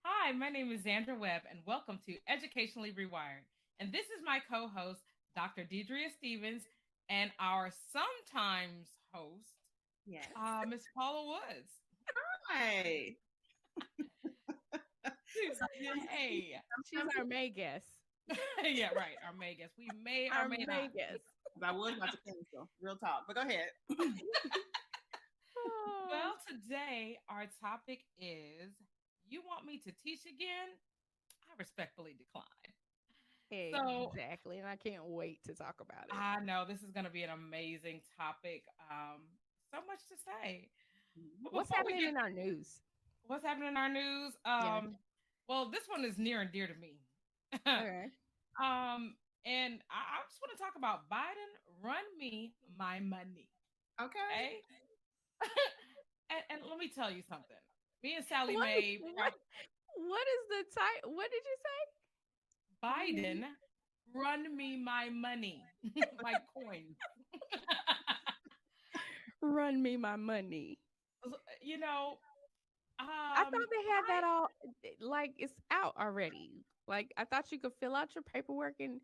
Hi, my name is Zandra Webb, and welcome to Educationally Rewired. And this is my co host, Dr. Deidrea Stevens, and our sometimes host, Yes. Miss Paula Woods. Hi. Hey. She's our May guest. Yeah, right. Our May guest. We may or Our may May not. guest. I was about to cancel. Real talk. But go ahead. Oh, Well, today our topic is you want me to teach again? I respectfully decline. So exactly. And I can't wait to talk about it. I know this is going to be an amazing topic. So much to say. But What's before we happening get in our news? what's happening in our news, Yeah. well, this one is near and dear to me. Okay. And I just want to talk about Biden run me my money. Okay. Okay. And let me tell you something. Me and Sally What, Mae, what is the title? What did you Biden run me my money, my coins. say? Run me my money. you know, I thought they had I that all, like, it's out already. Like, I thought you could fill out your paperwork and,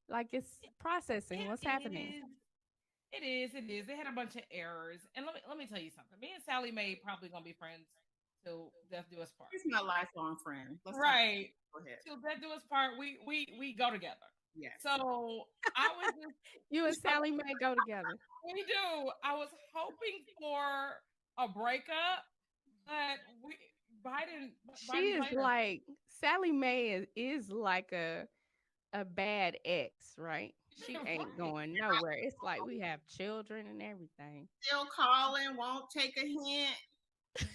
like, it's processing. it What's happening? is. It is. It is. They had a bunch of errors, and let me tell you something. Me and Sally Mae probably gonna be friends till death do us part. He's my lifelong friend. Let's talk. Right. Go ahead. Till death do us part. We go together. Yes. So I was You and Sally Mae go together. we do. I was hoping for a breakup, but She Biden is played her. like Sally Mae is like a bad ex, right? She ain't Right. going nowhere. It's like we have children and everything. Still calling, won't take a hint.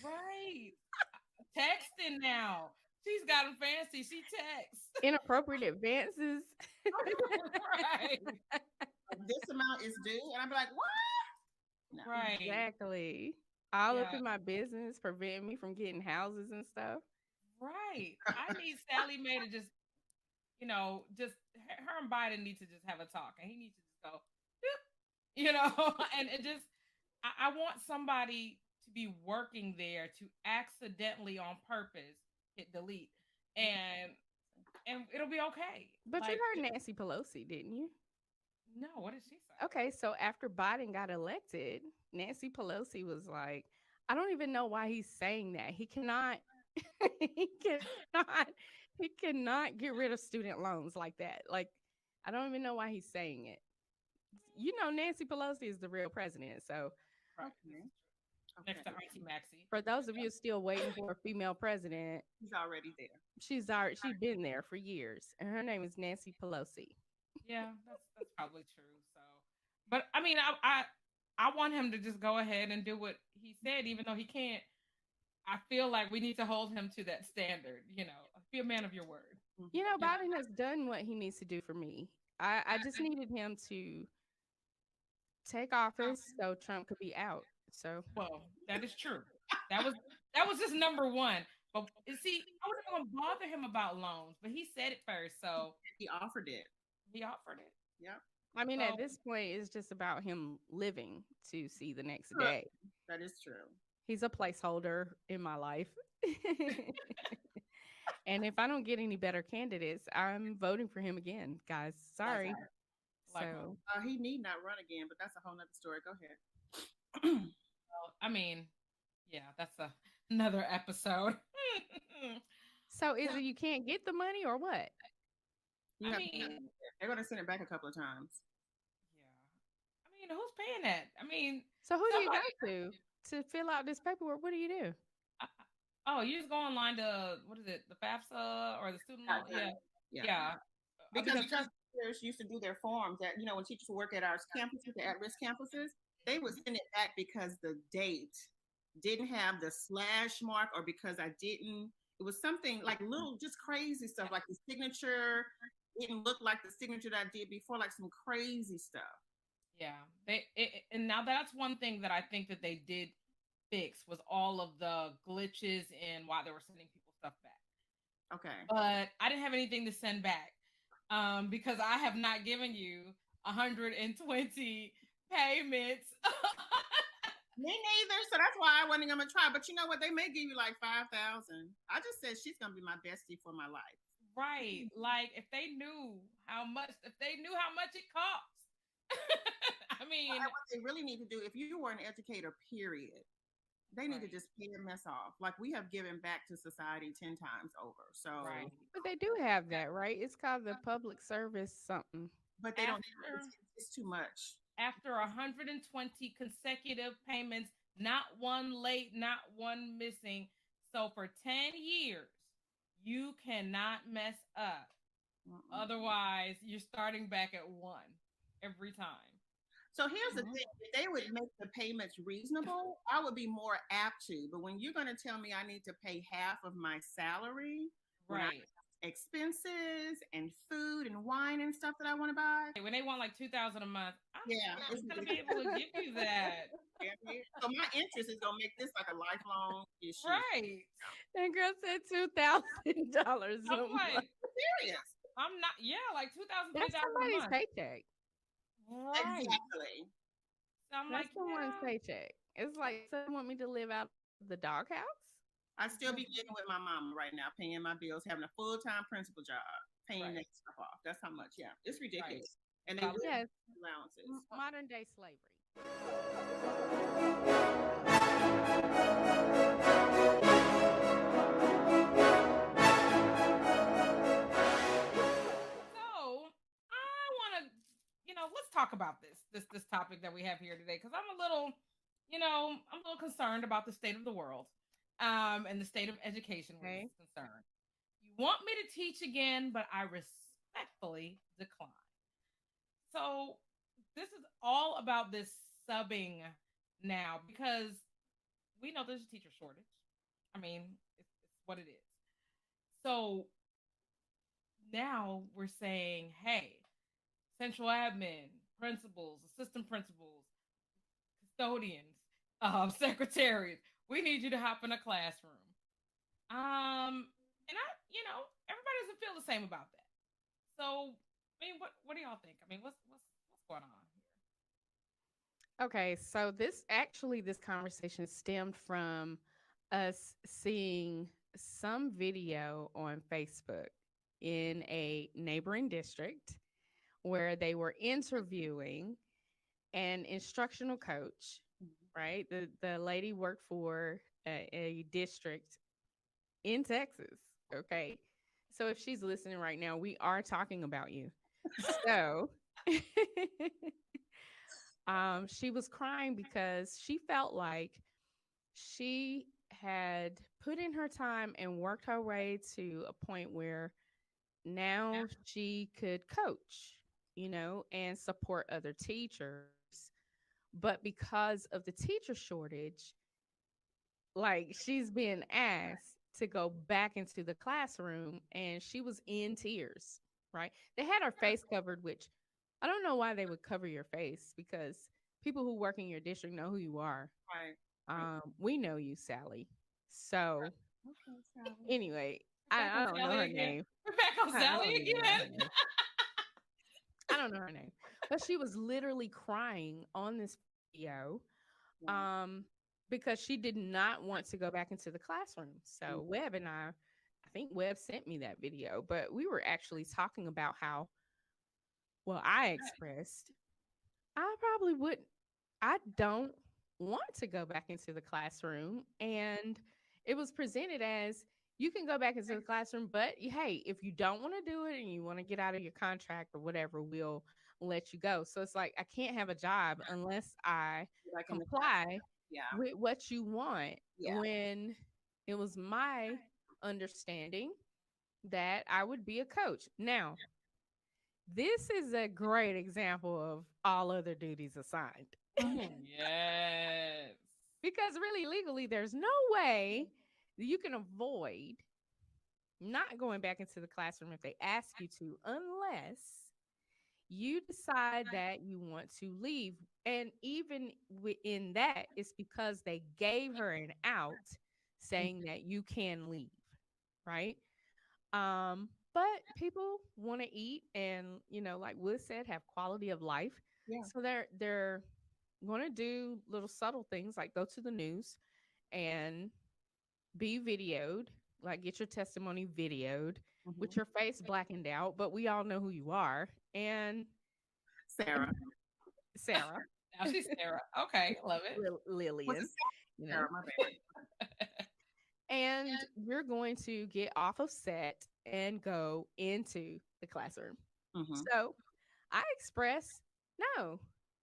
Right. Texting now. She's gotten fancy. She texts. Inappropriate advances. Right. This amount is due. And I'd be like, what? No. Right. Exactly. All up Yeah. in my business, preventing me from getting houses and stuff. Right. I need Sally Mae to just, just her and Biden need to just have a talk, and he needs to just go, "Doop," and just I want somebody to be working there to accidentally on purpose hit delete, and it'll be okay. But you Like, heard Nancy Pelosi, didn't you? no, what did she say? Okay, so after Biden got elected, Nancy Pelosi was like, I don't even know why he's saying that. He cannot he cannot he cannot get rid of student loans like that. Like, I don't even know why he's saying it. You know, Nancy Pelosi is the real president. So Right. Okay. Next to Okay. Auntie Maxie. for those of you still waiting for a female president, He's already there. she's been there for years, and her name is Nancy Pelosi. Yeah, that's probably true. So, but I mean, I want him to just go ahead and do what he said, even though he can't. I feel like we need to hold him to that standard. Be a man of your word. You know, You know? Biden has done what he needs to do for me. I just needed him to take office so Trump could be out. So Well, that is true. That was that was just number one. But see, I wasn't going to bother him about loans, but he said it first, so He offered it. he offered it. Yep. I mean, at So this point, it's just about him living to see the next True. day. That is true. He's a placeholder in my life. And if I don't get any better candidates, I'm voting for him again, guys. Sorry. like, So He need not run again, but that's a whole nother story. Go ahead. well, I mean, yeah, that's another episode. so is it you can't get the money or what? You I have mean, they're going to send it back a couple of times. yeah. I mean, who's paying that? I mean, So who do you somebody. go to fill out this paperwork? What do you do? Oh, you just go online to what is it, the FAFSA or the student loan? Yeah, Yeah. yeah. Because Because teachers used to do their forms that, when teachers would work at our campuses, the at-risk campuses, they would send it back because the date didn't have the slash mark or because it was something like little, just crazy stuff, like the signature didn't look like the signature that I did before, like some crazy stuff. yeah, and now that's one thing that I think that they did fix was all of the glitches in why they were sending people stuff back. Okay. but I didn't have anything to send back because I have not given you 120 payments. Me neither. So that's why I wasn't gonna try. But you know what? They may give you like 5,000. I just said she's gonna be my bestie for my life. Right. Like if they knew how much it costs. I mean, And what they really need to do, if you were an educator, period, they need to right, just pay the mess off. Like we have given back to society 10 times over. So, right. But they do have that, right? It's called the public service something. but they don't. After It's too much. after 120 consecutive payments, not one late, not one missing. So for 10 years, you cannot mess up. Mm-mm. Otherwise, you're starting back at one every time. So here's the thing: if they would make the payments reasonable, I would be more apt to. But when you're going to tell me I need to pay half of my salary when I Right. expenses and food and wine and stuff that I want to buy, When they want like 2,000 a month, I'm yeah, not it's gonna be able to give you that. so my interest is gonna make this like a lifelong issue. Right. That girl said $2,000 a I'm month. like, Serious. I'm not, yeah, like 2,000, That's 3,000 a somebody's month. paycheck. Right. Exactly. So I'm That's like, someone's yeah. paycheck. It's like someone want me to live out the doghouse. I still be living with my mama right now, paying my bills, having a full time principal job, paying Right. that stuff off. That's how much. Yeah, it's Right. ridiculous. And they So, will Yes, allowances. modern day slavery. so I want to, let's talk about this topic that we have here today because I'm a little concerned about the state of the world, and the state of education where this Okay. is concerned. You want me to teach again, but I respectfully decline. So this is all about this subbing now because we know there's a teacher shortage. I mean, it's what it is. So now we're saying, hey, central admin, principals, assistant principals, custodians, secretaries, we need you to hop in a classroom. And everybody doesn't feel the same about that. So, I mean, what do y'all think? I mean, what's going on here? Okay, so this conversation stemmed from us seeing some video on Facebook in a neighboring district where they were interviewing an instructional coach, right? The lady worked for a district in Texas, okay? So if she's listening right now, we are talking about you. So she was crying because she felt like she had put in her time and worked her way to a point where now she could coach, and support other teachers. But because of the teacher shortage, like she's being asked to go back into the classroom and she was in tears, right? They had her face covered, which I don't know why they would cover your face because people who work in your district know who you are. Right. Right. We know you, Sally. So Okay, Sally. anyway, We're back I on don't know Sally her again. name. We're back on I Sally don't even know her again. name. I don't know her name. But she was literally crying on this video Yeah. um, because she did not want to go back into the classroom. Mm. So Webb and I think Webb sent me that video, but we were actually talking about how, well, I expressed I probably wouldn't. I don't want to go back into the classroom. And it was presented as you can go back into the classroom, but hey, if you don't want to do it and you want to get out of your contract or whatever, we'll let you go. So it's like I can't have a job unless I Like in the comply yeah. with what you want, Yeah. when it was my understanding that I would be a coach. Now, this is a great example of all other duties assigned. Yes. Because really, legally, there's no way that you can avoid not going back into the classroom if they ask you to, unless you decide that you want to leave. And even in that, it's because they gave her an out saying that you can leave, right? But people want to eat and, like Wood said, have quality of life. Yeah. So they're going to do little subtle things like go to the news and be videoed, like get your testimony videoed with Hmm. your face blackened out, but we all know who you are. And Sarah. Sarah, Now she's Sarah. Okay, love it. Was it Lillian, you know, Sarah? My bad. and you're going to get off of set and go into the classroom. Hmm. So I express no,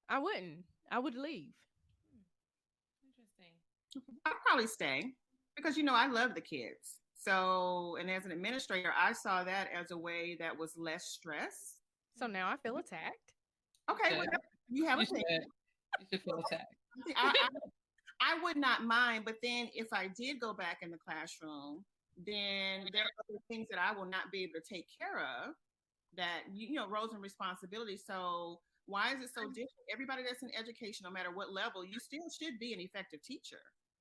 I wouldn't. I would leave. Hmm, interesting. I'd probably stay because I love the kids. So, and as an administrator, I saw that as a way that was less stress. So now I feel attacked. You Okay, well, should. you have a You thing. should. You should feel attacked. I would not mind, but then if I did go back in the classroom, then there are other things that I will not be able to take care of that, roles and responsibilities. So why is it so different? Everybody that's in education, no matter what level, you still should be an effective teacher.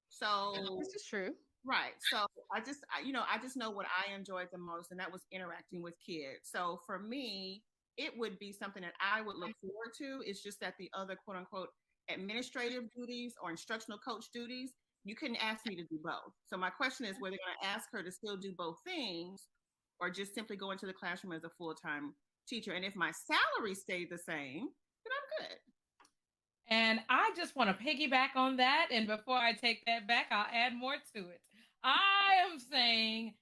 So This is true. right. So I just know what I enjoyed the most, and that was interacting with kids. So for me, it would be something that I would look forward to. It's just that the other quote unquote administrative duties or instructional coach duties, you couldn't ask me to do both. So my question is whether they're going to ask her to still do both things or just simply go into the classroom as a full-time teacher. And if my salary stayed the same, then I'm good. And I just want to piggyback on that. And before I take that back, I'll add more to it. I am saying,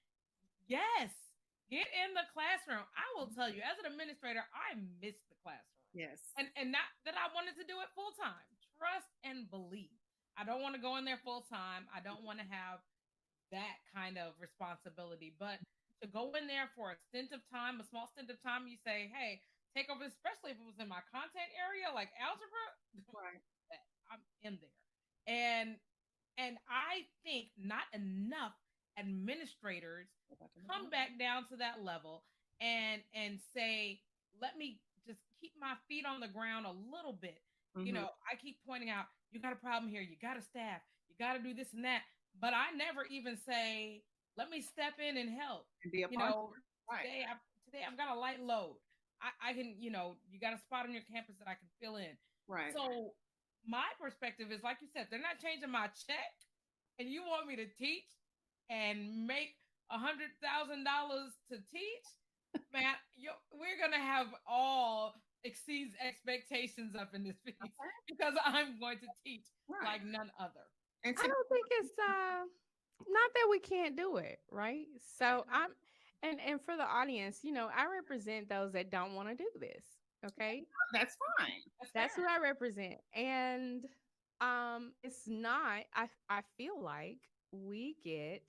yes, get in the classroom. I will tell you, as an administrator, I miss the classroom. Yes. And not that I wanted to do it full time. Trust and believe. I don't want to go in there full time. I don't want to have that kind of responsibility. But to go in there for a stint of time, a small stint of time, you say, hey, take over, especially if it was in my content area like algebra, Right. I'm in there. And I think not enough administrators come back down to that level and say, let me just keep my feet on the ground a little bit. Mm-hmm. I keep pointing out, you got a problem here, you got to staff, you got to do this and that, but I never even say, let me step in and help. And be a You part know, of it. Right. today I've got a light load. I can, you got a spot on your campus that I can fill in. Right. So my perspective is, like you said, they're not changing my check, and you want me to teach and make $100,000 to teach, man. We're gonna have all exceeds expectations up in this piece because I'm going to teach like none other. And I don't think it's not that we can't do it, right? So I'm and for the audience, I represent those that don't want to do this. Okay. that's fine. That's who I represent. And it's not I feel like we get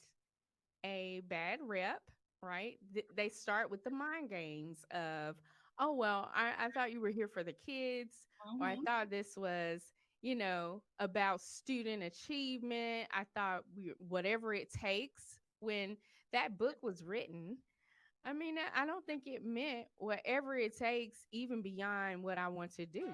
a bad rep, right? They start with the mind games of, oh well, I thought you were here for the kids, or I Mm-hmm. thought this was, about student achievement. I thought whatever it takes. When that book was written, I mean, I don't think it meant whatever it takes, even beyond what I want to do.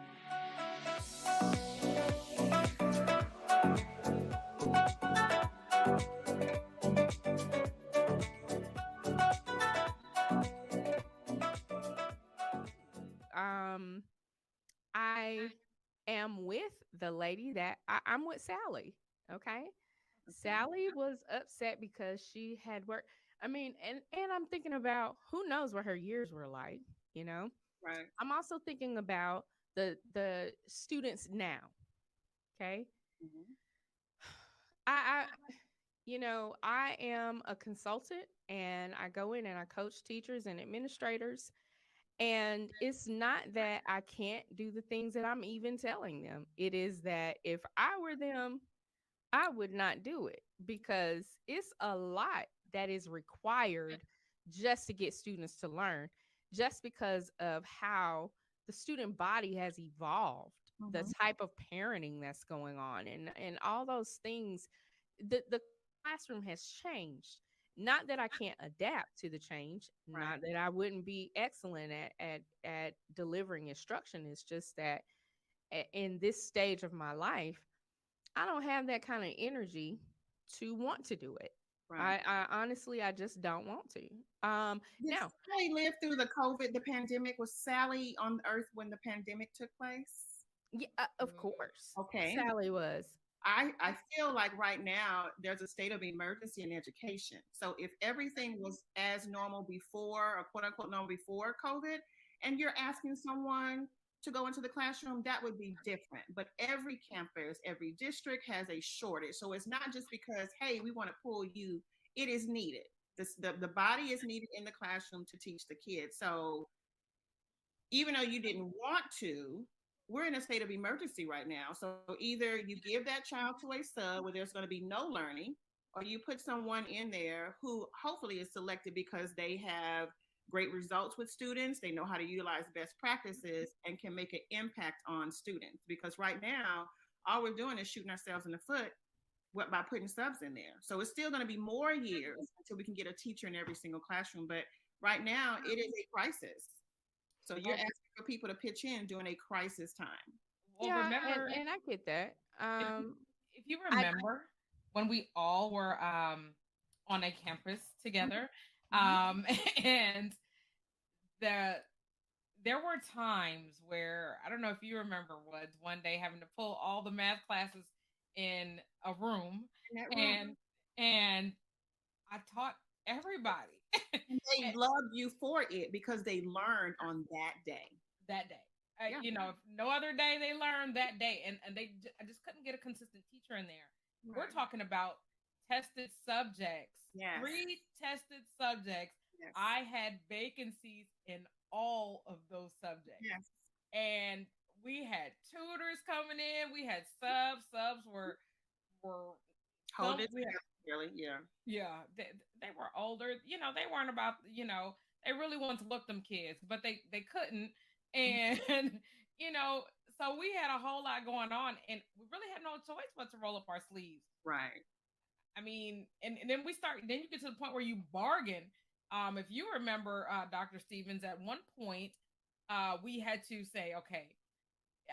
Um, I am with the lady that I'm with Sally. Okay. Sally was upset because she had worked. I mean, and I'm thinking about who knows what her years were like, you know. Right. I'm also thinking about the students now. Okay. Mm-hmm. I I am a consultant and I go in and I coach teachers and administrators. And it's not that I can't do the things that I'm even telling them. It is that if I were them, I would not do it because it's a lot that is required just to get students to learn, just because of how the student body has evolved, the Mm-hmm. type of parenting that's going on, and all those things. The classroom has changed. Not that I can't adapt to the change, Right. not that I wouldn't be excellent at delivering instruction. It's just that in this stage of my life, I don't have that kind of energy to want to do it. Right. I honestly, I just don't want to. Did Now, Sally live through the pandemic? Was Sally on Earth when the pandemic took place? yeah, of course, Okay. Sally was. I feel like right now there's a state of emergency in education. So if everything was as normal before, or quote unquote normal before COVID, and you're asking someone to go into the classroom, that would be different. But every campus, every district has a shortage. So it's not just because, hey, we want to pull you, it is needed. The body is needed in the classroom to teach the kids. So even though you didn't want to, we're in a state of emergency right now. So either you give that child to a sub where there's going to be no learning, or you put someone in there who hopefully is selected because they have great results with students, they know how to utilize best practices, and can make an impact on students. Because right now, all we're doing is shooting ourselves in the foot by putting subs in there. So it's still going to be more years until we can get a teacher in every single classroom. But right now, it is a crisis. So you're Well, asking for people to pitch in during a crisis time. well, Yeah, and remember, and I get that. if you, if you I remember when we all were on a campus together, Mhm. um, and the there were times where I don't know if you remember, Woods, one day having to pull all the math classes in a room, In that room. and and I taught everybody. And they And love you for it because they learned on that day. that day. Yeah. You know, if no other day they learned that day, and I just couldn't get a consistent teacher in there. We're Right. talking about tested subjects, Yes. 3 tested subjects. Yes. I had vacancies in all of those subjects, Yes. and we had tutors coming in. We had subs. Subs were Hold some it we had, together, really. Yeah. yeah, they were older. You know, they weren't about, they really wanted to look them kids, but they couldn't. Mhm. And you know, so we had a whole lot going on, and we really had no choice but to roll up our sleeves. Right. I mean, and then then you get to the point where you bargain. If you remember, Dr. Stevens, at one point, we had to say, okay,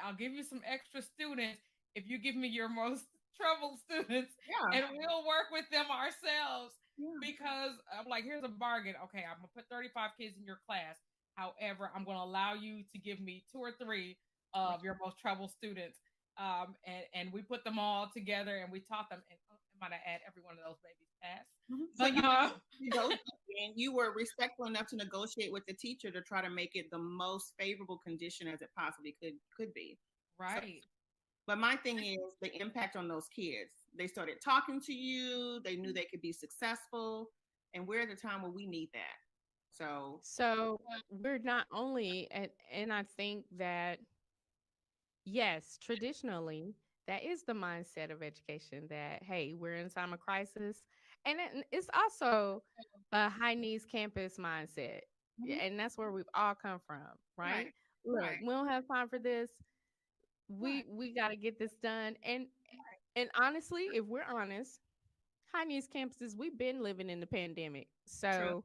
I'll give you some extra students if you give me your most troubled students, Yeah. and we'll work with them ourselves. Yeah. Because I'm like, here's a bargain. Okay, I'm gonna put 35 kids in your class. However, I'm gonna allow you to give me 2 or 3 of your most troubled students. And we put them all together and we taught them. And I might add, every one of those babies passed. Mhm. So But you and you were respectful enough to negotiate with the teacher to try to make it the most favorable condition as it possibly could be. So, right. but my thing is the impact on those kids. They started talking to you. They knew they could be successful, and we're at a time where we need that. So so we're not only and I think that yes, traditionally, that is the mindset of education that, hey, we're in a time of crisis. And it's also a high needs campus mindset. mhm, And that's where we've all come from, right? right, Look, right, we don't have time for this. right, We got to get this done. And honestly, if we're honest, high needs campuses, we've been living in the pandemic. true, So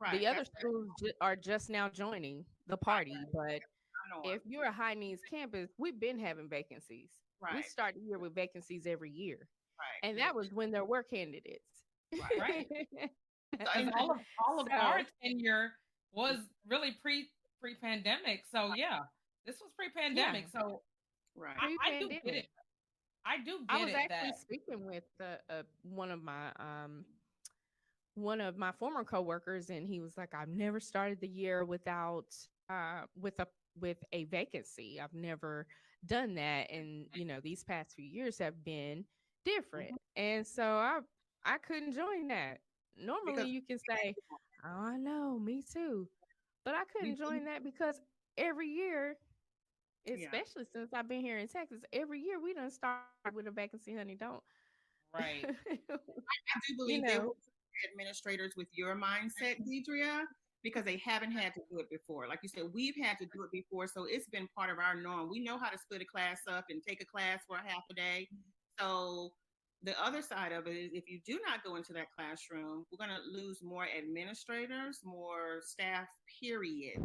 right. the other That's schools are just now joining the right. party, but I know. if you're a high needs campus, we've been having vacancies. We Right, start the year with vacancies every year. right, And yeah, that was when there were candidates. right. Right. So, Because and all of our So, tenure was really pre pandemic. So yeah, this was pre yeah, pandemic. So right. I do get it. pre-pandemic. I do I get was it actually that speaking with one of my former coworkers, and he was like, "I've never started the year without with a vacancy. I've never done that, and these past few years have been different." Mhm. And so I couldn't join that. Normally, Because you can say, "Oh, I know, me too," but I couldn't we, join that because every year, yeah, especially since I've been here in Texas, every year we done start with a vacancy, honey. Don't right. I do you believe there know? will be administrators with your mindset, Deidria, because they haven't had to do it before. Like you said, we've had to do it before, so it's been part of our norm. We know how to split a class up and take a class for a half a day. So the other side of it is if you do not go into that classroom, we're going to lose more administrators, more staff, period.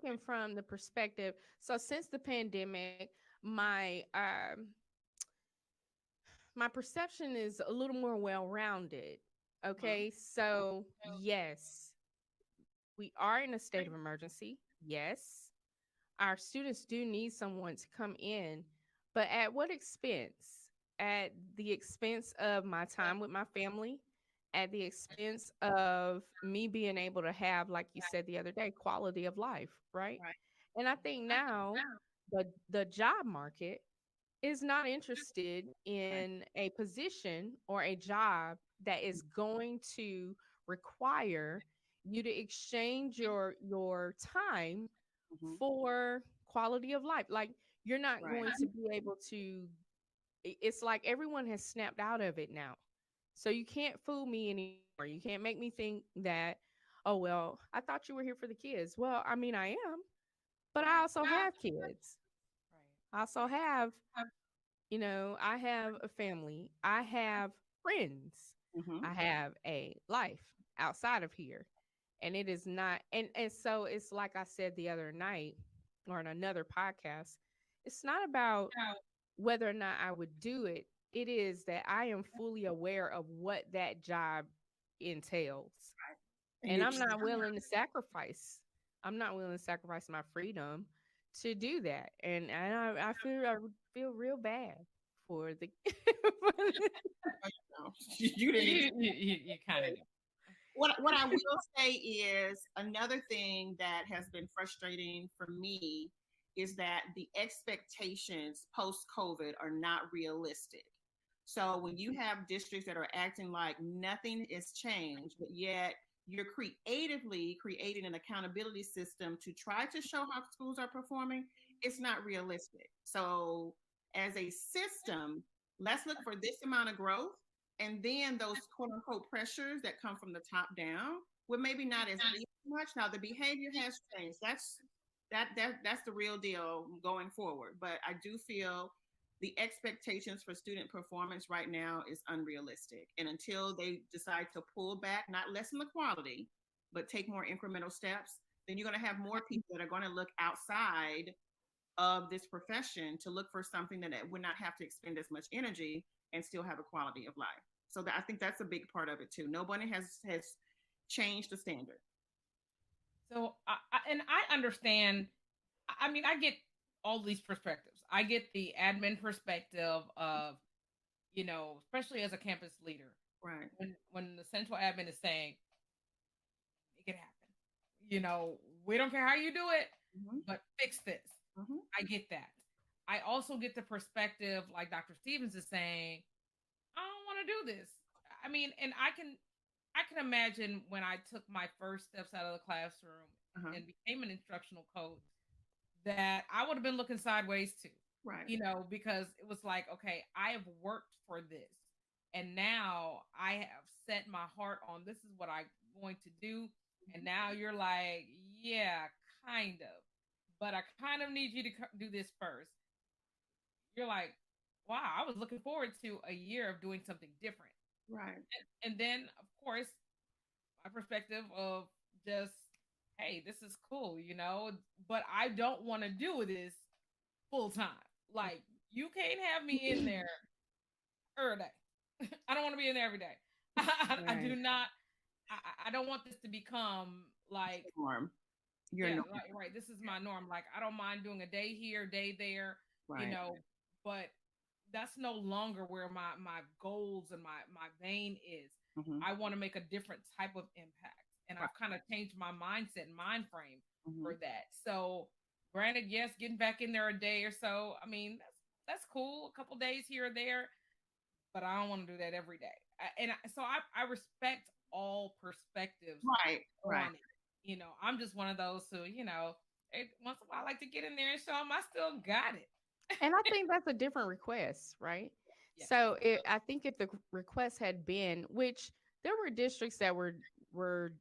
thinking from the perspective. So since the pandemic, my perception is a little more well-rounded. Mhm. Okay? So, yes, we are in a state of emergency. Yes. Our students do need someone to come in, but at what expense? At the expense of my time with my family, at the expense of me being able to have, like you said the other day, quality of life, right? Right. And I think now the job market is not interested Right. in a position or a job that is going to require you to exchange your time Mhm. for quality of life. Like, you're not Right. going to be able to it's like everyone has snapped out of it now. So you can't fool me anymore. You can't make me think that, oh well, I thought you were here for the kids. Well, I mean I am, but I Right. also have kids. Right. I also have, I have a family. I have friends. Mhm. I have a life outside of here. And it is not and so it's like I said the other night or in another podcast, it's not about whether or not I would do it. It is that I am fully aware of what that job entails. And And you I'm not willing to sacrifice. I'm not willing to sacrifice my freedom to do that. I feel real bad for the for the- you didn't even. You kind of do. What I will say is another thing that has been frustrating for me is that the expectations post COVID are not realistic. So when you have districts that are acting like nothing is changed, but yet you're creatively creating an accountability system to try to show how schools are performing, it's not realistic. So as a system, let's look for this amount of growth, and then those quote unquote pressures that come from the top down will maybe not as be much. Now the behavior has changed. That's the real deal going forward. But I do feel the expectations for student performance right now is unrealistic. And until they decide to pull back, not lessen the quality, but take more incremental steps, then you're going to have more people that are going to look outside of this profession to look for something that would not have to expend as much energy and still have a quality of life. So I think that's a big part of it too. Nobody has changed the standard. So, and I understand. I mean, I get all these perspectives. I get the admin perspective of, especially as a campus leader, Right. when the central admin is saying, make it happen. We don't care how you do it, Mm-hmm. but fix this. Mm-hmm. I get that. I also get the perspective, like Dr. Stevens is saying, I don't want to do this. I mean, and I can imagine when I took my first steps out of the classroom Uh-huh. and became an instructional coach that I would have been looking sideways too, Right. because it was like, okay, I have worked for this. And now I have set my heart on this is what I'm going to do. And now you're like, yeah, kind of. But I kind of need you to do this first. You're like, wow, I was looking forward to a year of doing something different. Right. And then, of course, my perspective of just, hey, this is cool, but I don't want to do this full time. Like, you can't have me in there every day. I don't want to be in there every day. I do right. not. I don't want this to become like, Norm. You're yeah, norm. right. This is my norm. Like, I don't mind doing a day here, day there, you Right. know, but that's no longer where my goals and my vein is. Mm-hmm. I want to make a different type of impact, and Right. I've kind of changed my mindset and mind frame Mm-hmm. for that. So, granted, yes, getting back in there a day or so. I mean, that's cool. A couple days here or there, but I don't want to do that every day. So I respect all perspectives Right. Right. on it. I'm just one of those who, once in a while I like to get in there and show them I still got it. And I think that's a different request, right? Yes. So I think if the request had been, which there were districts that were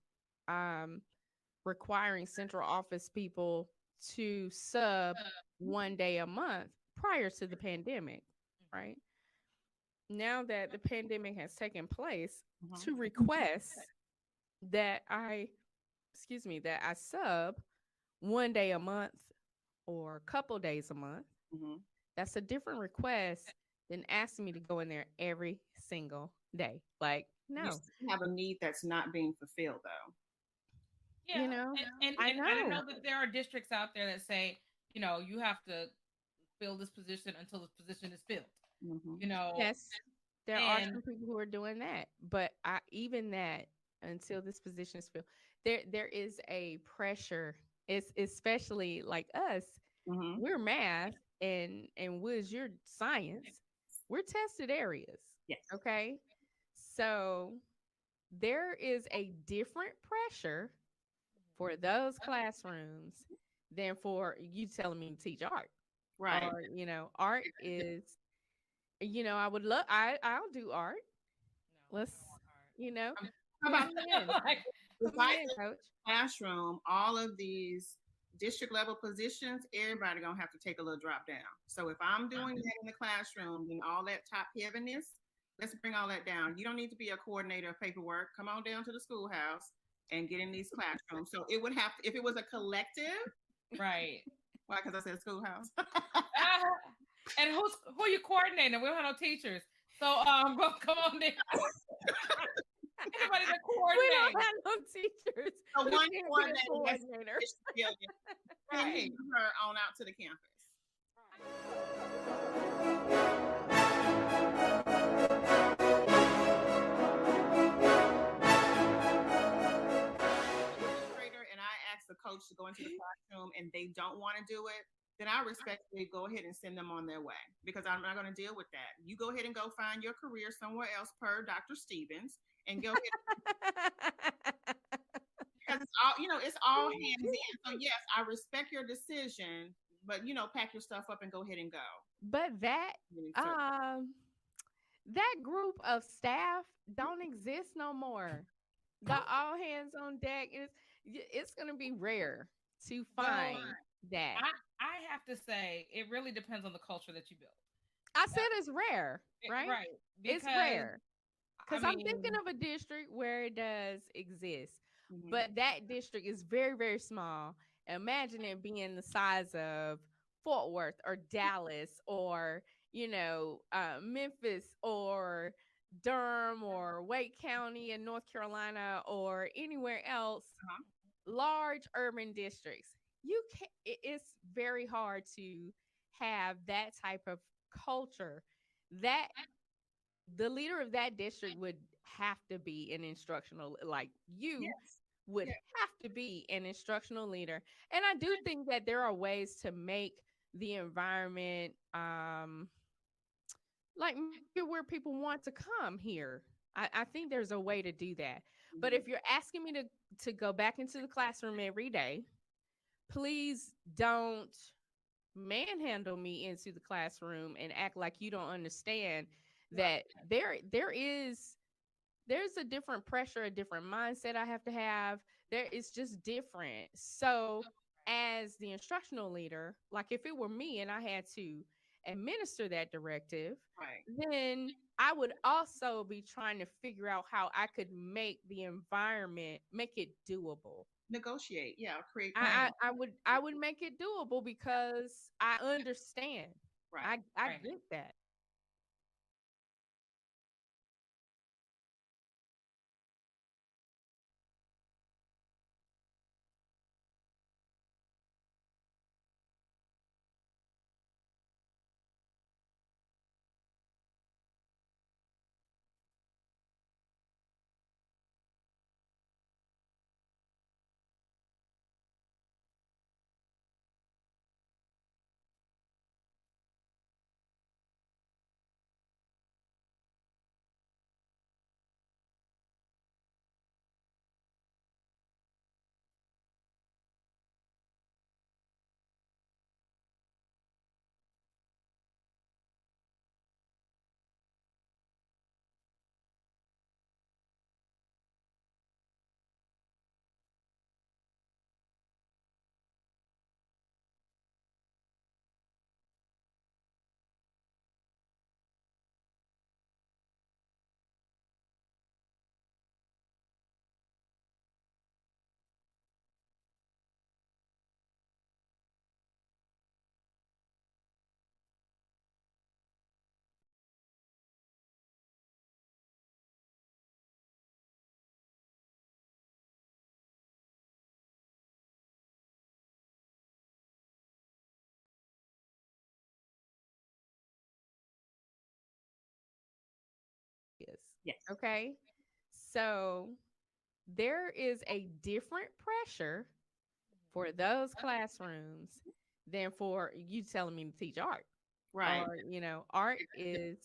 um, requiring central office people to sub 1 day a month prior to the pandemic, right? Now that the pandemic has taken place, Mm-hmm. to request that I, excuse me, that I sub one day a month or a couple days a month, Mm-hmm. that's a different request than asking me to go in there every single day. Like, You no, still have a need that's not being fulfilled, though. you Yeah, know, I and I know. know that there are districts out there that say, you have to fill this position until this position is filled. Mm-hmm. You know, Yes, there are and some people who are doing that, but even that until this position is filled, there is a pressure. It's especially like us. Mm-hmm. We're math and Wiz, you're science. We're tested areas. Yes. Okay, so there is a different pressure for those classrooms than for you telling me to teach art. Right. Or art is, I would love, I'll do art. no, Let's, I don't want art. you know, How put about me in. Like, if Put I me in, coach. classroom, all of these district level positions, everybody gonna have to take a little drop down. So if I'm doing that in the classroom, then all that top heaviness, let's bring all that down. You don't need to be a coordinator of paperwork. Come on down to the schoolhouse and get in these classrooms. So it would have to, if it was a collective, right. why? Because I said schoolhouse. And who are you coordinating? We don't have no teachers. So come on in. Anybody to We don't coordinate. have no teachers. So You one can't be a coordinator that's coordinator. send Right. her on out to the campus. Administrator and I ask the coach to go into the classroom and they don't want to do it, then I respectfully go ahead and send them on their way because I'm not going to deal with that. You go ahead and go find your career somewhere else per Dr. Stevens and go ahead because it's all it's all hands in. So yes, I respect your decision, but pack your stuff up and go ahead and go. But that group of staff don't exist no more. The all hands on deck it's going to be rare to Well, find that. I have to say it really depends on the culture that you build. I said it's rare, right? Right. It's Because rare. I Because I'm thinking mean, of a district where it does exist, Mm-hmm. but that district is very, very small. Imagine it being the size of Fort Worth or Dallas or, Memphis or Durham or Wake County in North Carolina or anywhere else, Uh-huh. large urban districts. It's very hard to have that type of culture. That the leader of that district would have to be an instructional, like you Yes. would Yeah. have to be an instructional leader. And I do think that there are ways to make the environment like make it where people want to come here. I think there's a way to do that. But Mm-hmm. if you're asking me to go back into the classroom every day, please don't manhandle me into the classroom and act like you don't understand Right. that there's a different pressure, a different mindset I have to have. There is just different. So as the instructional leader, like if it were me and I had to administer that directive, Right. then I would also be trying to figure out how I could make the environment make it doable. Negotiate. Yeah. Create I, plans. I I would I would make it doable because I understand. Right. I right. get that. Yes. Okay. So there is a different pressure for those classrooms than for you telling me to teach art. Right. Or, art is,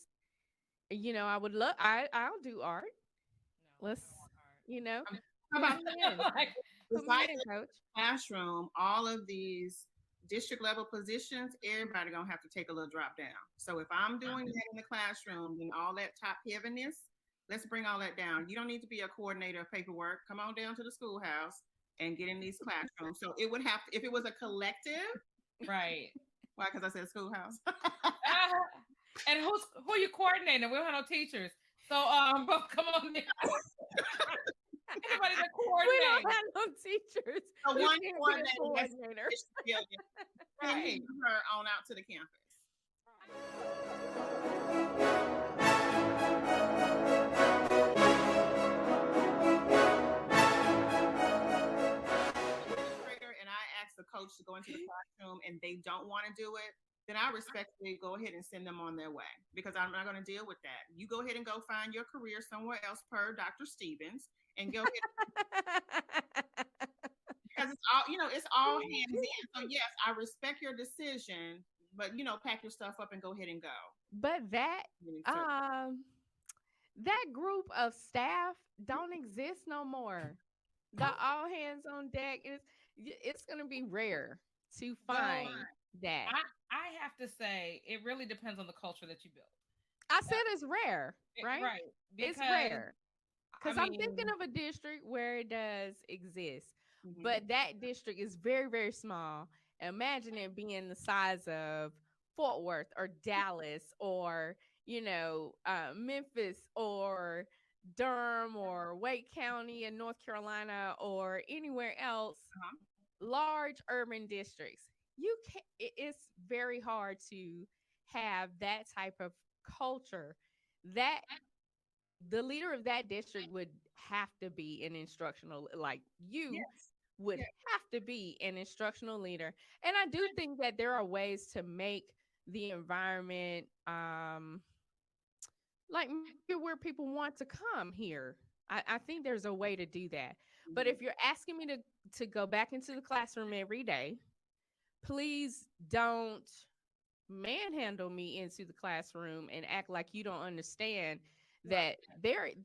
I would love, I'll do art. No, Let's, I don't want you know, Um, How put about me in, art. Like, put me besides in, coach. classroom, all of these district level positions, everybody gonna have to take a little drop down. So if I'm doing that in the classroom, then all that top heaviness, let's bring all that down. You don't need to be a coordinator of paperwork. Come on down to the schoolhouse and get in these classrooms. So it would have to, if it was a collective, right. why? Because I said schoolhouse. And who you coordinating? We don't have no teachers. So but come on in. Anybody that We don't coordinates. have no teachers. So You one can't be a coordinator that's coordinator. send Right. her on out to the campus. Administrator and I ask the coach to go into the classroom and they don't want to do it, then I respectfully go ahead and send them on their way because I'm not going to deal with that. You go ahead and go find your career somewhere else per Dr. Stevens and go ahead because it's all, it's all hands in. So yes, I respect your decision, but pack your stuff up and go ahead and go. But that group of staff don't exist no more. The all hands on deck it's going to be rare to Well, find that. I have to say it really depends on the culture that you build. I said it's rare, right? Right. It's Because rare. I Because I'm thinking mean, of a district where it does exist, Mhm. but that district is very, very small. Imagine it being the size of Fort Worth or Dallas or, Memphis or Durham or Wake County in North Carolina or anywhere else, Uh-huh. large urban districts. It's very hard to have that type of culture. That the leader of that district would have to be an instructional, like you Yes. would Yes. have to be an instructional leader. And I do think that there are ways to make the environment like make it where people want to come here. I think there's a way to do that. But Mhm. if you're asking me to go back into the classroom every day, please don't manhandle me into the classroom and act like you don't understand right. that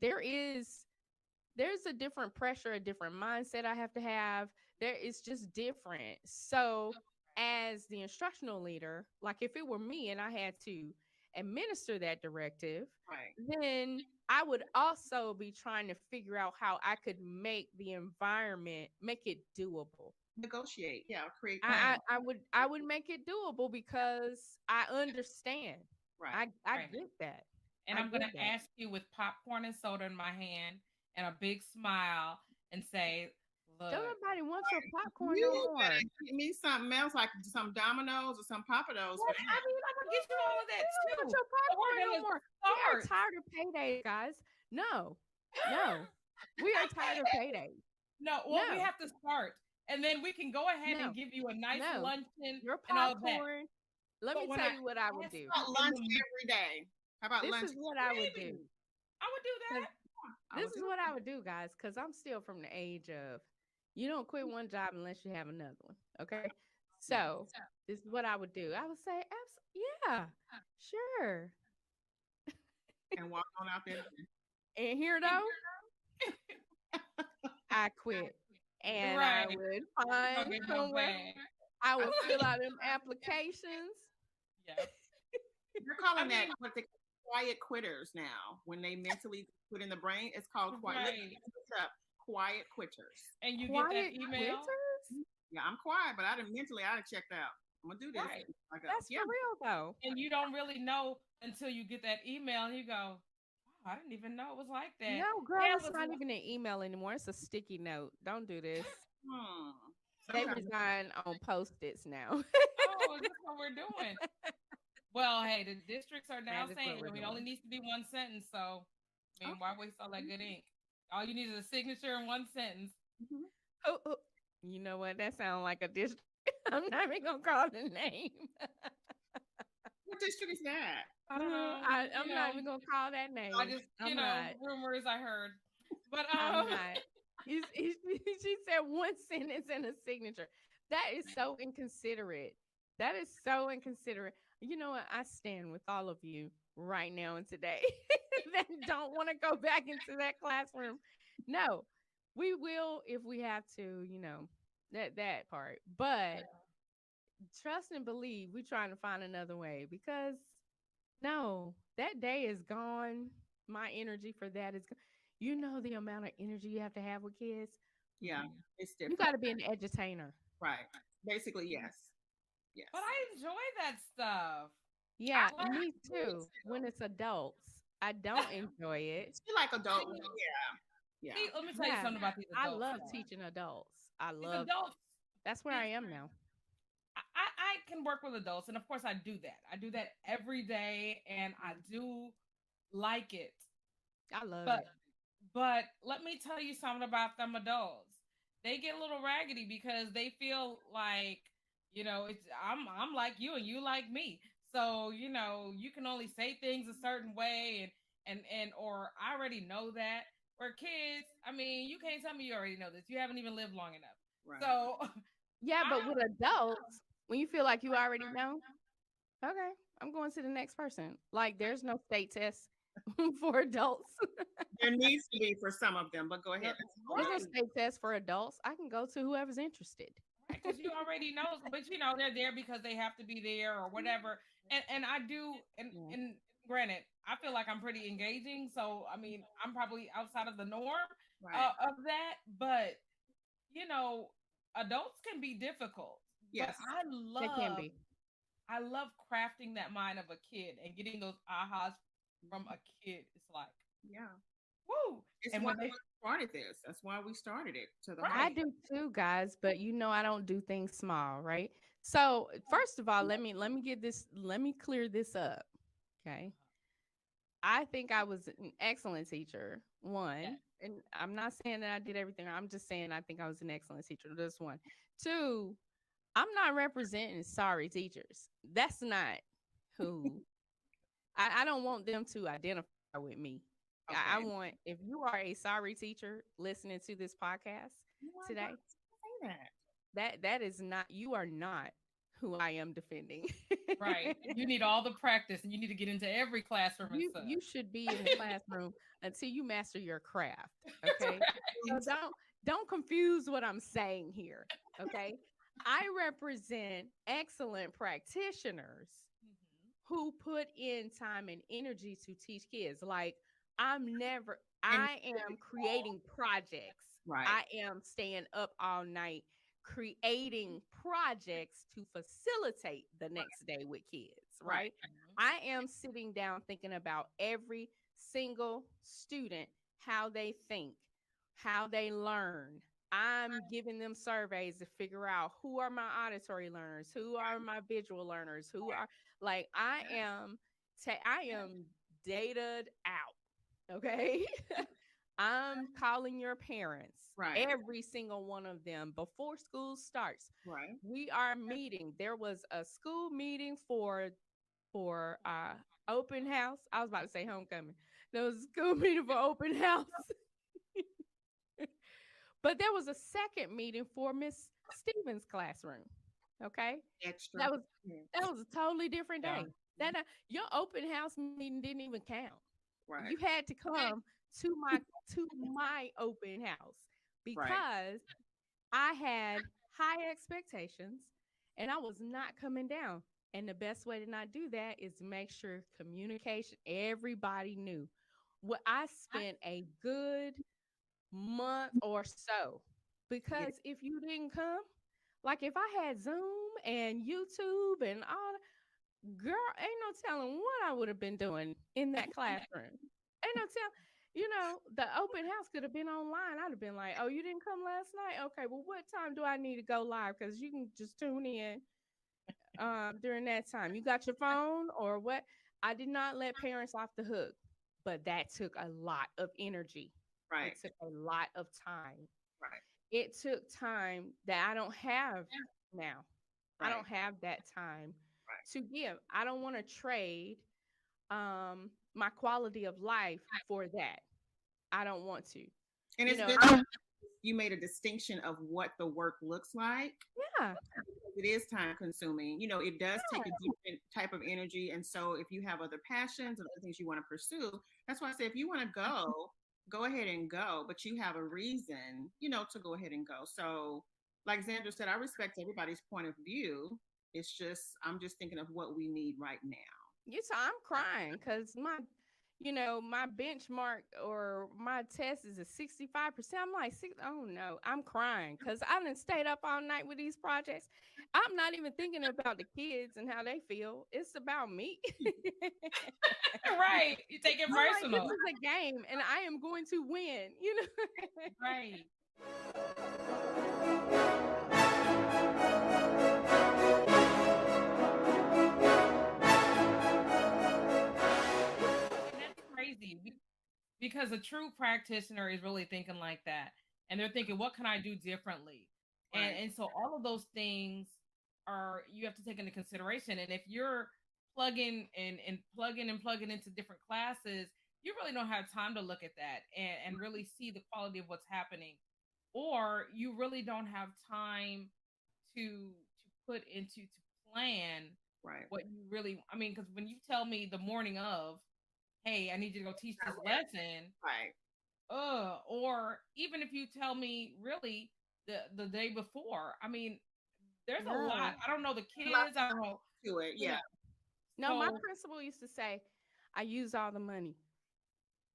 there's a different pressure, a different mindset I have to have. There is just different. So as the instructional leader, like if it were me and I had to administer that directive, Right. then I would also be trying to figure out how I could make the environment make it doable. Negotiate. Yeah. Create I, plans. I would make it doable because I understand. Right. I Right. get that. And I I'm gonna get that. ask you with popcorn and soda in my hand and a big smile and say, Don't look, nobody want your popcorn no You more. better get me something else, like some Dominoes or some Papados for what? I that. mean, I'm gonna get you all of We that don't want too. your But we're popcorn no gonna more. We are start. tired of paydays, guys. No, no. We are tired of paydays. No, well, we No, have to start. And then we can go ahead and no, give you a nice no. luncheon Your and all that. popcorn. Let But me when tell I you what I would ask do. you How about in lunch the every day? How about This lunch? is what I would do. maybe I would do 'Cause that. I this would is do what I would do, guys, because I'm still from the age of you don't quit one job unless you have another one. Okay. it. So this is what I would do. I would say, yeah, sure. And walk on out there. And here though, I quit. And I Right. would You don't find get no somewhere. bag. I I would see. fill out them applications. Yeah. They're I calling that mean, what they quiet quitters now. When they mentally quit in the brain, it's called quiet. right. Look up, quiet quitters. And you get that Quiet email. quitters? Yeah, I'm quiet, but I didn't mentally. I done checked out. I'm gonna do this. Right. I go. That's Yeah. for real though. And you don't really know until you get that email and you go, wow, I didn't even know it was like that. No, girl, Yeah, it it's was not even an email anymore. It's a sticky note. Don't do this. Hmm. They Sometimes resign on post-its now. oh, is this what we're doing? Well, hey, the districts are now That is what saying we're it only doing. needs to be one sentence. So, I mean, why Okay. waste all that good ink? All you need is a signature and one sentence. Mhm. Oh, oh. You know what? That sounds like a district. I'm not even gonna call the name. What district is that? I don't know. I'm not even gonna call that I name. just, I'm not. rumors I heard. But I'm not. She said one sentence and a signature. That is so inconsiderate. That is so inconsiderate. You know what? I stand with all of you right now and today that don't want to go back into that classroom. No, we will if we have to, that part. But trust and believe we're trying to find another way because no, that day is gone. My energy for that is you know the amount of energy you have to have with kids. Yeah, Mm-mm. it's You different. got to be an edutainer. Right. Basically, yes. Yes. but I enjoy that stuff. Yeah, Like, me too. When it's adults, I don't enjoy it. She like adult. see, Yeah. Yeah. let me tell you Yeah, something about these I adults. love Though. teaching adults. I These love adults, that's where I it's am now. I can work with adults, and of course I do that. I do that every day, and I do like it. I love But it. let me tell you something about them adults. They get a little raggedy because they feel like it's I'm like you and you like me. So you can only say things a certain way, and or I already know that. Where kids, I mean, you can't tell me you already know this. You haven't even lived long enough. Right. So Yeah, I but with adults, when you feel like you already know, okay, I'm going to the next person. Like there's no state test for adults. There needs to be for some of them, but go ahead. There's no right. state test for adults. I can go to whoever's interested. Right, because you already know, but they're there because they have to be there or whatever. And I do, Yeah. and granted, I feel like I'm pretty engaging, so I mean, I'm probably outside of the norm Right. of that. But you know, adults can be difficult. But Yes. They can be. I love crafting that mind of a kid and getting those ahas from a kid. It's like, Yeah. woo! It's And why when they we started this. That's why we started it to the I right, whole. do too, guys, but I don't do things small, right? So, first of all, let me clear this up. Okay. I think I was an excellent teacher. yeah, One, and I'm not saying that I did everything. I'm just saying I think I was an excellent teacher. That's one. Two, I'm not representing sorry teachers. That's not who I don't want them to identify with me. I Okay. want if you are a sorry teacher listening to this podcast You are not today, say that. that is not you are not who I am defending. right. You need all the practice, and you need to get into every classroom and you stuff. you should be in the classroom until you master your craft. Okay. So don't confuse what I'm saying here. Okay. I represent excellent practitioners Mhm. who put in time and energy to teach kids. Like And I am creating projects. right. I am staying up all night creating projects to facilitate the next day with kids, Right. right? I am sitting down thinking about every single student, how they think, how they learn. I'm giving them surveys to figure out who are my auditory learners, who are my visual learners, who are like I am dataed out. Okay. I'm calling your parents, Right. every single one of them, before school starts. Right. We are meeting. There was a school meeting for open house. I was about to say homecoming. There was a school meeting for open house. But there was a second meeting for Miss Stevens' classroom. Okay. Extra. That was Yes. that was a totally different Yeah. day. That your open house meeting didn't even count. Right. You had to come to my open house Right. because I had high expectations and I was not coming down. And the best way to not do that is to make sure communication, everybody knew. Well, I spent a good month or so Yeah. because if you didn't come, like if I had Zoom and YouTube and all, girl, ain't no telling what I would have been doing in that classroom. Ain't no tell, the open house could have been online. I'd have been like, "Oh, you didn't come last night? Okay, well, what time do I need to go live? Because you can just tune in during that time. You got your phone or what?" I did not let parents off the hook, but that took a lot of energy. Right. It took a lot of time. Right. It took time that I don't have now. I Right. don't have that time Right. to give. I don't want to trade my quality of life for that. I don't want to. And You it's know, good you made a distinction of what the work looks like. yeah. It is time consuming. It does take a different type of energy. And so if you have other passions and other things you want to pursue, that's why I say if you want to go ahead and go, but you have a reason, to go ahead and go. So like Xandra said, I respect everybody's point of view. I'm just thinking of what we need right now. So I'm crying because my benchmark or my test is a 65%. I'm like, oh no, I'm crying because I done stayed up all night with these projects. I'm not even thinking about the kids and how they feel. It's about me. Right. You take it I'm like, this personal. is a game and I am going to win. Right. And that's crazy because a true practitioner is really thinking like that. And they're thinking, what can I do differently? Right. And so all of those things you have to take into consideration. And if you're plugging into different classes, you really don't have time to look at that and really see the quality of what's happening. Or you really don't have time to put into to plan Right. what you really, I mean, because when you tell me the morning of, hey, I need you to go teach this lesson, Right. or even if you tell me really the day before, I mean, there's a lot. No. I don't know the kids. I don't know. To it. You Yeah. know, No, my so principal used to say, I use all the money.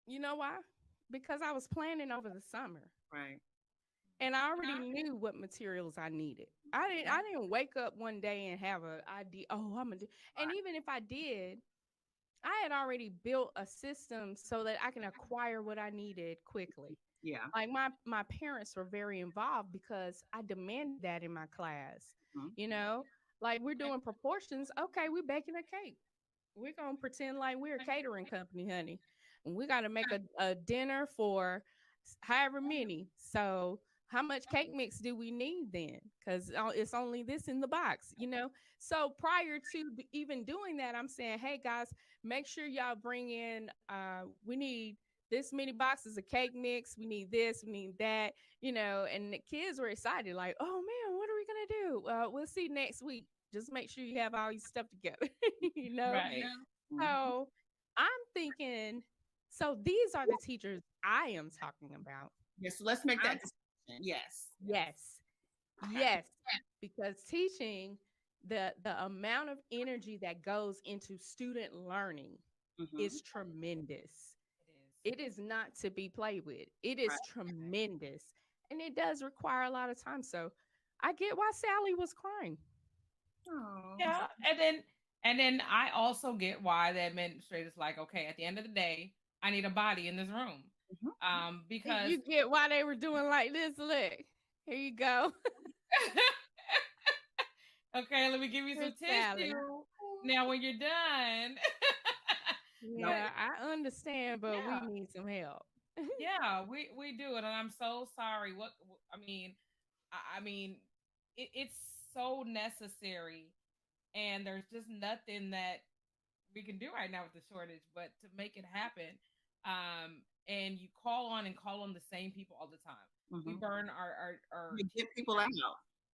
You know why? Because I was planning over the summer. Right. And I already knew what materials I needed. I didn't wake up one day and have a idea, oh, I'm gonna do. And even if I did, I had already built a system so that I can acquire what I needed quickly. Yeah. Like my parents were very involved because I demanded that in my class. Mhm. You know, like we're doing proportions. Okay, we're baking a cake. We're gonna pretend like we're a catering company, honey. And we gotta make a dinner for however many. So how much cake mix do we need then? Because it's only this in the box. So prior to even doing that, I'm saying, hey guys, make sure y'all bring in. We need this many boxes of cake mix. We need this. We need that. And the kids were excited, like, oh man, what are we gonna do? We'll see next week. Just make sure you have all your stuff together. you know. right. Mhm. So I'm thinking, so these are the teachers I am talking about. Yes. So let's make I'm, that distinction. Yes. yes, Okay. yes, because teaching the amount of energy that goes into student learning Mm-hmm. is tremendous. It is. It is not to be played with. It Right. is tremendous, and it does require a lot of time. So I get why Sally was crying. Oh. Yeah, and then I also get why the administrator's like, okay, at the end of the day, I need a body in this room. Mhm. Because You get why they were doing like this. Look, here you go. okay, let me give you some Here's Sally. tissue. Now when you're done. No. but Yeah, I understand, but we yeah, need some help. yeah, we do it, and I'm so sorry. I mean, it's so necessary, and there's just nothing that we can do right now with the shortage, but to make it happen. And you call on the same people all the time. We Mm-hmm. burn our You get people out.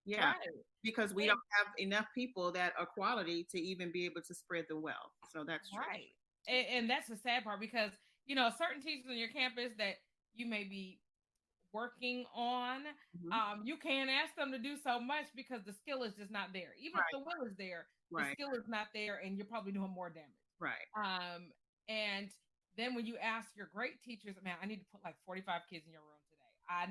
Yeah. right. Because we And don't have enough people that are quality to even be able to spread the wealth. So that's true. right. And that's the sad part because certain teachers on your campus that you may be working on, Mm-hmm. you can't ask them to do so much because the skill is just not there. Even if Right. the will is there, the Right. skill is not there, and you're probably doing more damage. Right. And then when you ask your great teachers, man, I need to put like 45 kids in your room today. I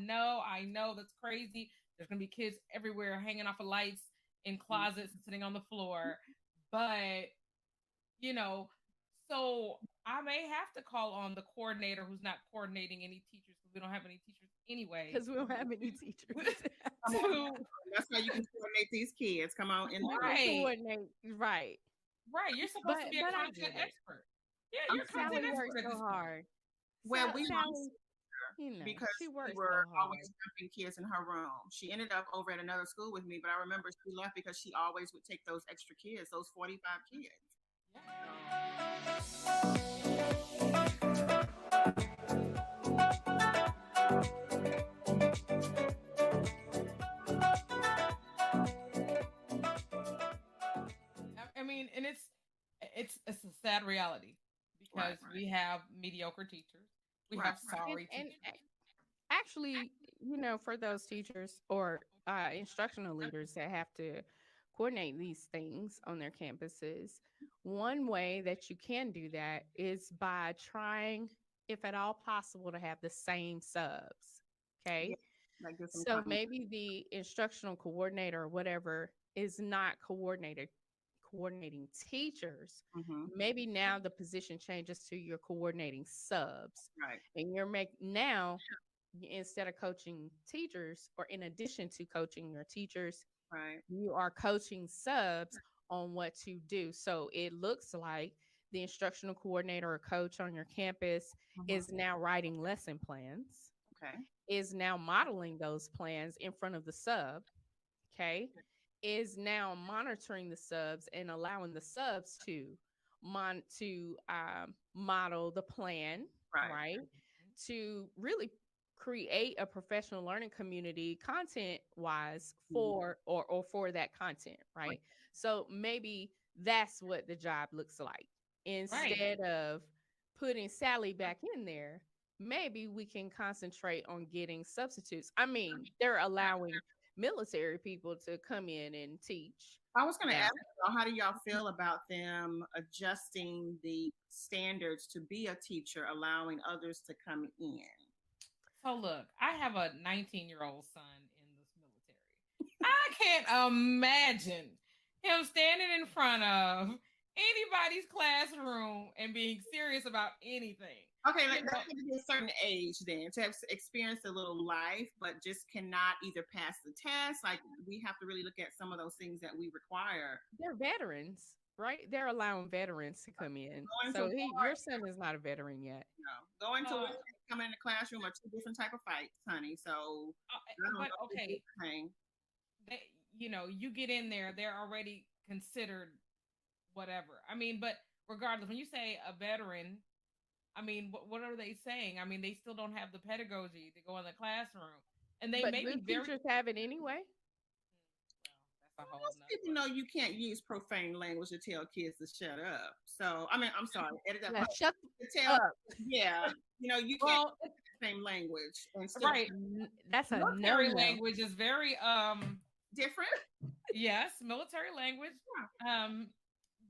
know that's crazy. There's gonna be kids everywhere hanging off of lights in closets and sitting on the floor. But you know, so I may have to call on the coordinator who's not coordinating any teachers because we don't have any teachers anyway. Because we don't have any teachers. Come to on. That's how you can coordinate these kids. Come on in the room. right, Coordinate, right. right. You're supposed to But be a but I content get it. expert. Yeah, you're a content Sally worked expert at so this point. hard. Well, we Sally, lost her because she we worked were so hard. always dumping kids in her room. She ended up over at another school with me, but I remember she left because she always would take those extra kids, those 45 kids. Yeah. I mean, and it's a sad reality Right, because right, we have mediocre teachers, we right, have right. sorry And teachers. actually, for those teachers or instructional leaders that have to coordinate these things on their campuses, one way that you can do that is by trying, if at all possible, to have the same subs. Yeah, Okay. that gives them So time. maybe the instructional coordinator or whatever is not coordinating teachers. Mm-hmm. Maybe now the position changes to you're coordinating subs, Right, and you're make now instead of coaching teachers, or in addition to coaching your teachers, right. you are coaching subs on what to do. So it looks like the instructional coordinator or coach on your campus Mm-hmm. is now writing lesson plans, Okay. is now modeling those plans in front of the sub, okay, is now monitoring the subs and allowing the subs to model the plan, Right. right, to really create a professional learning community content wise Mhm. for that content, Right. right? So maybe that's what the job looks like. Right. Instead of putting Sally back in there, maybe we can concentrate on getting substitutes. I mean, they're allowing military people to come in and teach I was going to now. ask y'all, how do y'all feel about them adjusting the standards to be a teacher, allowing others to come in? So look, I have a 19-year-old son in this military. I can't imagine him standing in front of anybody's classroom and being serious about anything. Okay, You like know, that's going to be a certain age then to have experienced a little life, but just cannot either pass the test. Like we have to really look at some of those things that we require. They're veterans, right? They're allowing veterans to come in. Going to So war, your son is not a veteran yet. going to war, uh, and coming in the classroom are two different type of fights, honey. So I don't but know if okay, it's thing. they, you get in there, they're already considered whatever. I mean, but regardless, when you say a veteran, I mean, what are they saying? I mean, they still don't have the pedagogy to go in the classroom, and they But may do be very teachers have it anyway? well. That's a whole Most people know you can't use profane language to tell kids to shut up. So I mean, I'm sorry, edit that Yeah, part. shut To tell, up. yeah, you can't well, use the same language and still right. That's a no Military no. language is very different. yes, military language. Um,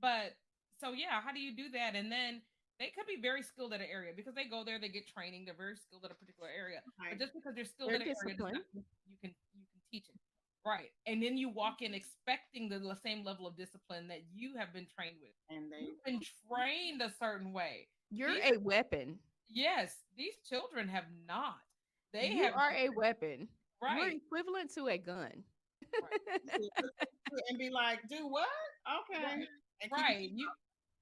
but so yeah, how do you do that? And then they could be very skilled at an area because they go there, they get training, they're very skilled at a particular area. But Right. just because they're skilled They're at an area does not disciplined. mean you can teach it. Right. And then you walk in expecting the same level of discipline that you have been trained with. And they You've been trained a certain way. You're These a weapon. yes, these children have not. They You have are a weapon. You're right, equivalent to a gun. right, and be like, do what? Okay. Right. And keep right.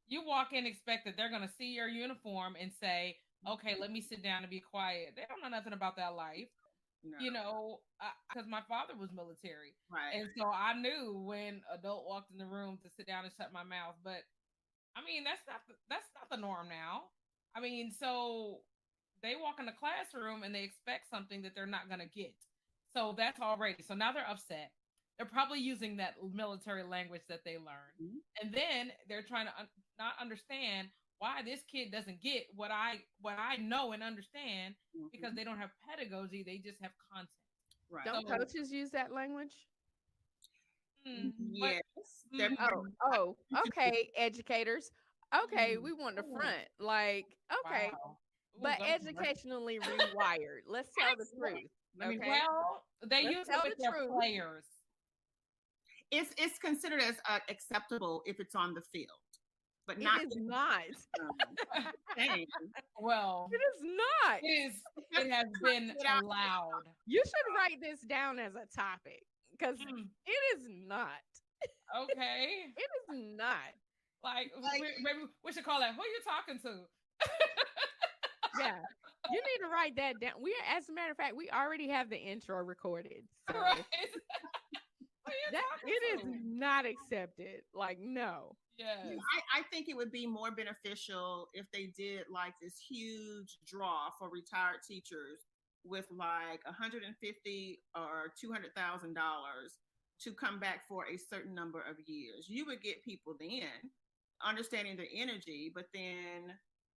You walk in expect that they're gonna see your uniform and say, "Okay, let me sit down and be quiet." They don't know nothing about that life, no, because my father was military, right. and so I knew when adult walked in the room to sit down and shut my mouth. But I mean, that's not the norm now. I mean, so they walk in the classroom and they expect something that they're not gonna get. So that's already so now they're upset. They're probably using that military language that they learned, Mhm. and then they're trying to not understand why this kid doesn't get what I know and understand because Mhm. they don't have pedagogy. They just have content. Right. Don't So, coaches use that language? but Yes. They're mm, Okay, educators. Okay, mm, we want the ooh, front. Like, okay, wow, ooh, but go somewhere. educationally rewired. Let's tell the truth. Let me Okay, Well, they let's use it tell with the their truth. players. it's considered as acceptable if it's on the field, but It not is not. saying. Well, It is not. it is. It has been Get out. allowed. You should write this down as a topic because Mm, it is not. okay. It is not. Like Like, maybe we should call that. Who you talking to? Yeah. You need to write that down. As a matter of fact, we already have the intro recorded. So Right. Who you that talking it is to? not accepted. Like, no. Yes. I think it would be more beneficial if they did like this huge draw for retired teachers with like 150 or $200,000 to come back for a certain number of years. You would get people then understanding their energy, but then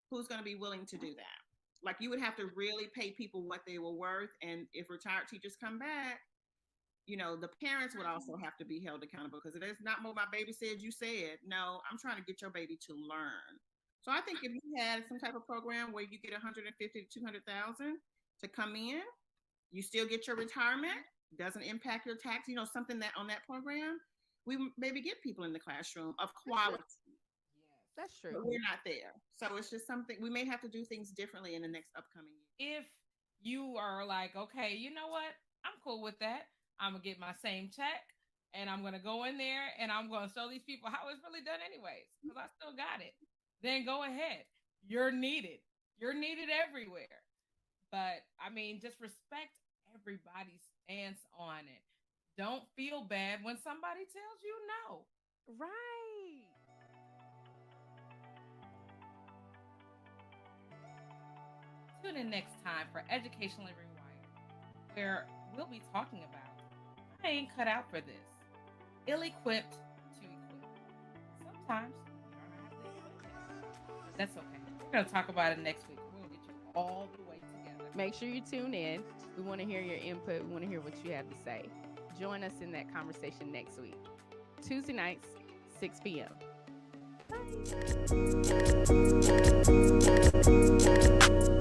who's going to be willing to do that? Like you would have to really pay people what they were worth. And if retired teachers come back, the parents would also have to be held accountable because if it's not what my baby said, you said, no, I'm trying to get your baby to learn. So I think if you had some type of program where you get 150 to 200,000 to come in, you still get your retirement, doesn't impact your tax, something that on that program, we maybe get people in the classroom of quality. That's true. But we're not there. So it's just something we may have to do things differently in the next upcoming year. If you are like, okay, you know what? I'm cool with that. I'm going to get my same check and I'm going to go in there and I'm going to show these people how it's really done anyways because I still got it. Then go ahead. You're needed. You're needed everywhere. But I mean, just respect everybody's stance on it. Don't feel bad when somebody tells you no. Right. Tune in next time for Educationally Rewired, where we'll be talking about I ain't cut out for this. Ill-equipped to equip. Sometimes you don't have the equipment. That's okay. We're going to talk about it next week. We'll get you all the way together. Make sure you tune in. We want to hear your input. We want to hear what you have to say. Join us in that conversation next week. Tuesday nights, 6 p.m. Bye.